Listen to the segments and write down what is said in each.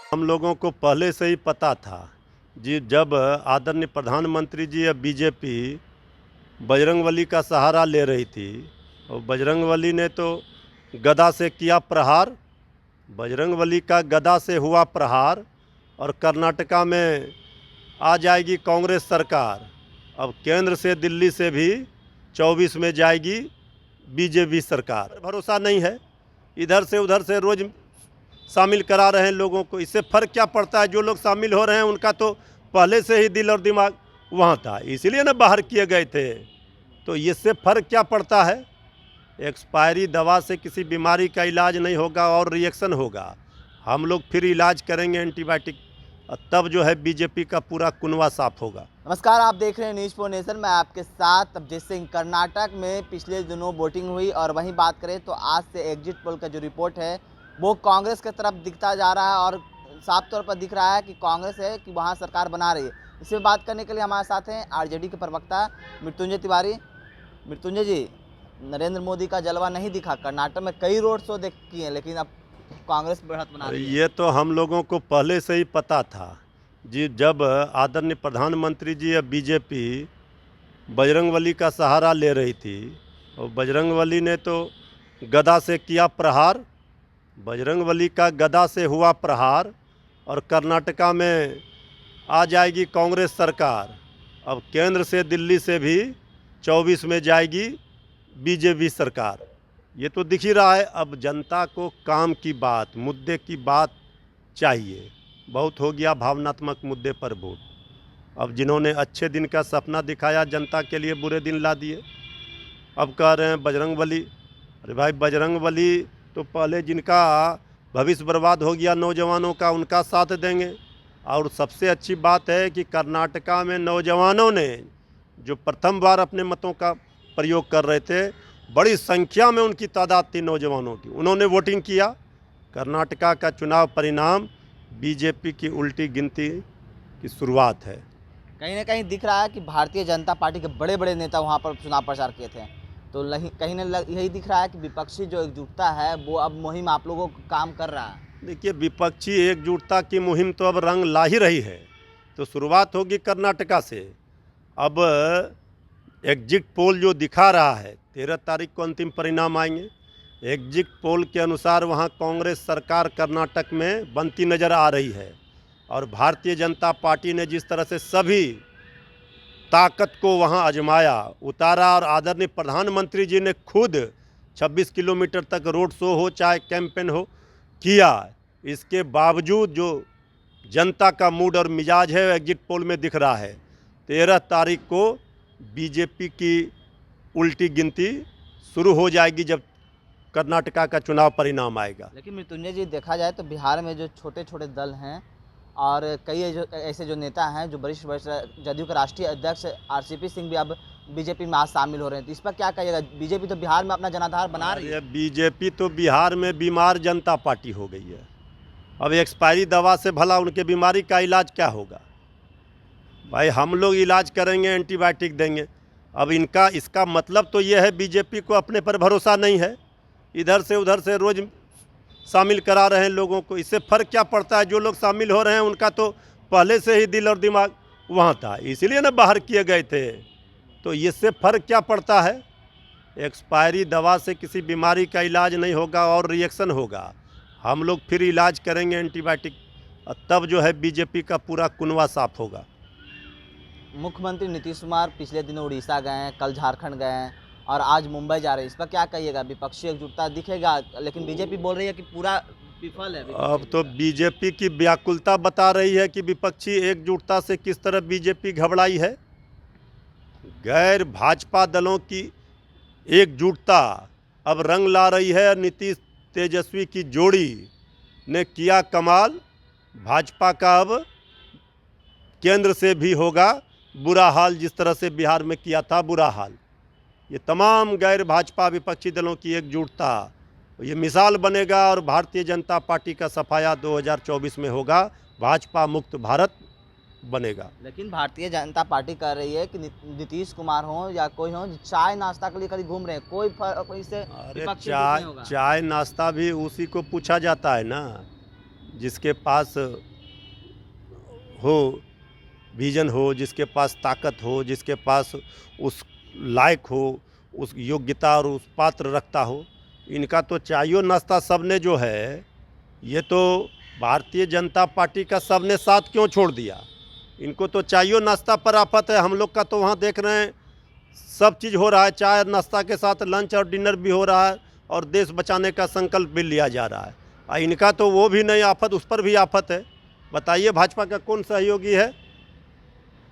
हम लोगों को पहले से ही पता था जी, जब आदरणीय प्रधानमंत्री जी या बीजेपी बजरंगबली का सहारा ले रही थी और बजरंगबली ने तो गदा से किया प्रहार, बजरंगबली का गदा से हुआ प्रहार और कर्नाटका में आ जाएगी कांग्रेस सरकार। अब केंद्र से दिल्ली से भी 24 में जाएगी बीजेपी सरकार। भरोसा नहीं है, इधर से उधर से रोज शामिल करा रहे हैं लोगों को। इससे फ़र्क क्या पड़ता है? जो लोग शामिल हो रहे हैं उनका तो पहले से ही दिल और दिमाग वहाँ था, इसीलिए ना बाहर किए गए थे। तो इससे फ़र्क क्या पड़ता है? एक्सपायरी दवा से किसी बीमारी का इलाज नहीं होगा और रिएक्शन होगा। हम लोग फिर इलाज करेंगे एंटीबायोटिक, तब जो है बीजेपी का पूरा कुनवा साफ होगा। नमस्कार, आप देख रहे हैं न्यूज़ फॉर नेशन। मैं आपके साथ अभिजीत सिंह। कर्नाटक में पिछले दिनों वोटिंग हुई और वहीं बात करें तो आज से एग्जिट पोल का जो रिपोर्ट है वो कांग्रेस की तरफ दिखता जा रहा है और साफ तौर पर दिख रहा है कि कांग्रेस है कि वहाँ सरकार बना रही है। इसमें बात करने के लिए हमारे साथ हैं आरजेडी के प्रवक्ता मृत्युंजय तिवारी। मृत्युंजय जी, नरेंद्र मोदी का जलवा नहीं दिखा, कर्नाटक में कई रोड शो देख किए, लेकिन अब कांग्रेस बढ़त बना रही है। ये तो हम लोगों को पहले से ही पता था जी, जब आदरणीय प्रधानमंत्री जी या बीजेपी बजरंगबली का सहारा ले रही थी और बजरंगबली ने तो गदा से किया प्रहार, बजरंगबली का गदा से हुआ प्रहार और कर्नाटका में आ जाएगी कांग्रेस सरकार। अब केंद्र से दिल्ली से भी 24 में जाएगी बीजेपी सरकार। ये तो दिख ही रहा है। अब जनता को काम की बात, मुद्दे की बात चाहिए। बहुत हो गया भावनात्मक मुद्दे पर वोट। अब जिन्होंने अच्छे दिन का सपना दिखाया जनता के लिए बुरे दिन ला दिए। अब कह रहे हैं बजरंगबली। अरे भाई, बजरंगबली तो पहले जिनका भविष्य बर्बाद हो गया नौजवानों का, उनका साथ देंगे। और सबसे अच्छी बात है कि कर्नाटका में नौजवानों ने जो प्रथम बार अपने मतों का प्रयोग कर रहे थे, बड़ी संख्या में उनकी तादाद थी नौजवानों की, उन्होंने वोटिंग किया। कर्नाटका का चुनाव परिणाम बीजेपी की उल्टी गिनती की शुरुआत है। कहीं ना कहीं दिख रहा है कि भारतीय जनता पार्टी के बड़े बड़े नेता वहां पर चुनाव प्रचार किए थे, तो कहीं ना यही दिख रहा है कि विपक्षी जो एकजुटता है वो अब मुहिम आप लोगों को काम कर रहा है। देखिए, विपक्षी एकजुटता की मुहिम तो अब रंग ला ही रही है। तो शुरुआत होगी कर्नाटका से। अब एग्जिट पोल जो दिखा रहा है, 13 तारीख को अंतिम परिणाम आएंगे। एग्जिट पोल के अनुसार वहाँ कांग्रेस सरकार कर्नाटक में बनती नज़र आ रही है और भारतीय जनता पार्टी ने जिस तरह से सभी ताकत को वहाँ आजमाया, उतारा और आदरणीय प्रधानमंत्री जी ने खुद 26 किलोमीटर तक रोड शो हो चाहे कैंपेन हो किया। इसके बावजूद जो जनता का मूड और मिजाज है एग्जिट पोल में दिख रहा है। 13 तारीख को बीजेपी की उल्टी गिनती शुरू हो जाएगी जब कर्नाटका का चुनाव परिणाम आएगा। लेकिन मृत्युंजय जी, देखा जाए तो बिहार में जो छोटे छोटे दल हैं और कई ऐसे जो नेता हैं जो वरिष्ठ जदयू के राष्ट्रीय अध्यक्ष आरसीपी सिंह भी अब बीजेपी में आज शामिल हो रहे हैं, तो इस पर क्या कहिएगा? बीजेपी तो बिहार में अपना जनाधार बना रही है। बीजेपी तो बिहार में बीमार जनता पार्टी हो गई है। अब एक्सपायरी दवा से भला उनके बीमारी का इलाज क्या होगा? भाई, हम लोग इलाज करेंगे, एंटीबायोटिक देंगे। अब इसका मतलब तो ये है बीजेपी को अपने पर भरोसा नहीं है, इधर से उधर से रोज शामिल करा रहे हैं लोगों को। इससे फ़र्क क्या पड़ता है? जो लोग शामिल हो रहे हैं उनका तो पहले से ही दिल और दिमाग वहाँ था, इसीलिए ना बाहर किए गए थे। तो इससे फ़र्क क्या पड़ता है? एक्सपायरी दवा से किसी बीमारी का इलाज नहीं होगा और रिएक्शन होगा। हम लोग फिर इलाज करेंगे एंटीबायोटिक, तब जो है बीजेपी का पूरा कुनवा साफ होगा। मुख्यमंत्री नीतीश कुमार पिछले दिनों उड़ीसा गए हैं, कल झारखंड गए हैं और आज मुंबई जा रहे हैं, इस पर क्या कहिएगा? विपक्षी एकजुटता दिखेगा, लेकिन बीजेपी बोल रही है कि पूरा विफल है। अब तो बीजेपी की व्याकुलता बता रही है कि विपक्षी एकजुटता से किस तरह बीजेपी घबराई है। गैर भाजपा दलों की एकजुटता अब रंग ला रही है। नीतीश तेजस्वी की जोड़ी ने किया कमाल। भाजपा का अब केंद्र से भी होगा बुरा हाल, जिस तरह से बिहार में किया था बुरा हाल। ये तमाम गैर भाजपा विपक्षी दलों की एकजुटता ये मिसाल बनेगा और भारतीय जनता पार्टी का सफाया 2024 में होगा। भाजपा मुक्त भारत बनेगा। लेकिन भारतीय जनता पार्टी कह रही है कि नीतीश कुमार हो या कोई हो, चाय नाश्ता के लिए कहीं घूम रहे हैं, कोई से अरे चाय नाश्ता भी उसी को पूछा जाता है ना। जिसके पास हो विजन हो, जिसके पास ताकत हो, जिसके पास उस लायक हो, उस योग्यता और उस पात्र रखता हो। इनका तो चायो नाश्ता सबने जो है, ये तो भारतीय जनता पार्टी का सबने साथ क्यों छोड़ दिया। इनको तो चायो नाश्ता पर आफत है। हम लोग का तो वहाँ देख रहे हैं सब चीज़ हो रहा है, चाय नाश्ता के साथ लंच और डिनर भी हो रहा है और देश बचाने का संकल्प भी लिया जा रहा है। और इनका तो वो भी नहीं आफत, उस पर भी आफत है। बताइए भाजपा का कौन सहयोगी है?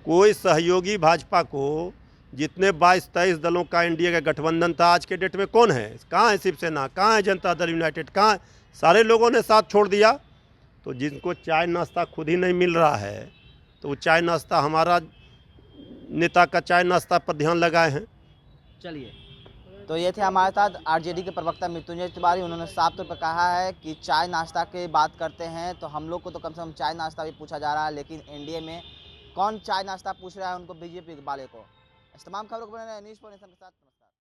कोई सहयोगी भाजपा को, जितने 22-23 दलों का एनडीए का गठबंधन था, आज के डेट में कौन है? कहाँ है शिवसेना, कहाँ है जनता दल यूनाइटेड, कहाँ है? सारे लोगों ने साथ छोड़ दिया। तो जिनको चाय नाश्ता खुद ही नहीं मिल रहा है, तो वो चाय नाश्ता, हमारा नेता का चाय नाश्ता पर ध्यान लगाए हैं। चलिए, तो ये थे हमारे साथ आरजेडी के प्रवक्ता मृत्युंजय तिवारी। उन्होंने साफ तौर पर कहा है कि चाय नाश्ता की बात करते हैं तो हम लोग को तो कम से कम चाय नाश्ता भी पूछा जा रहा है, लेकिन एनडीए में कौन चाय नाश्ता पूछ रहा है उनको, बीजेपी वाले को। इस तमाम खबरों को बने रहिए न्यूज़ 4 नेशन के साथ। नमस्कार।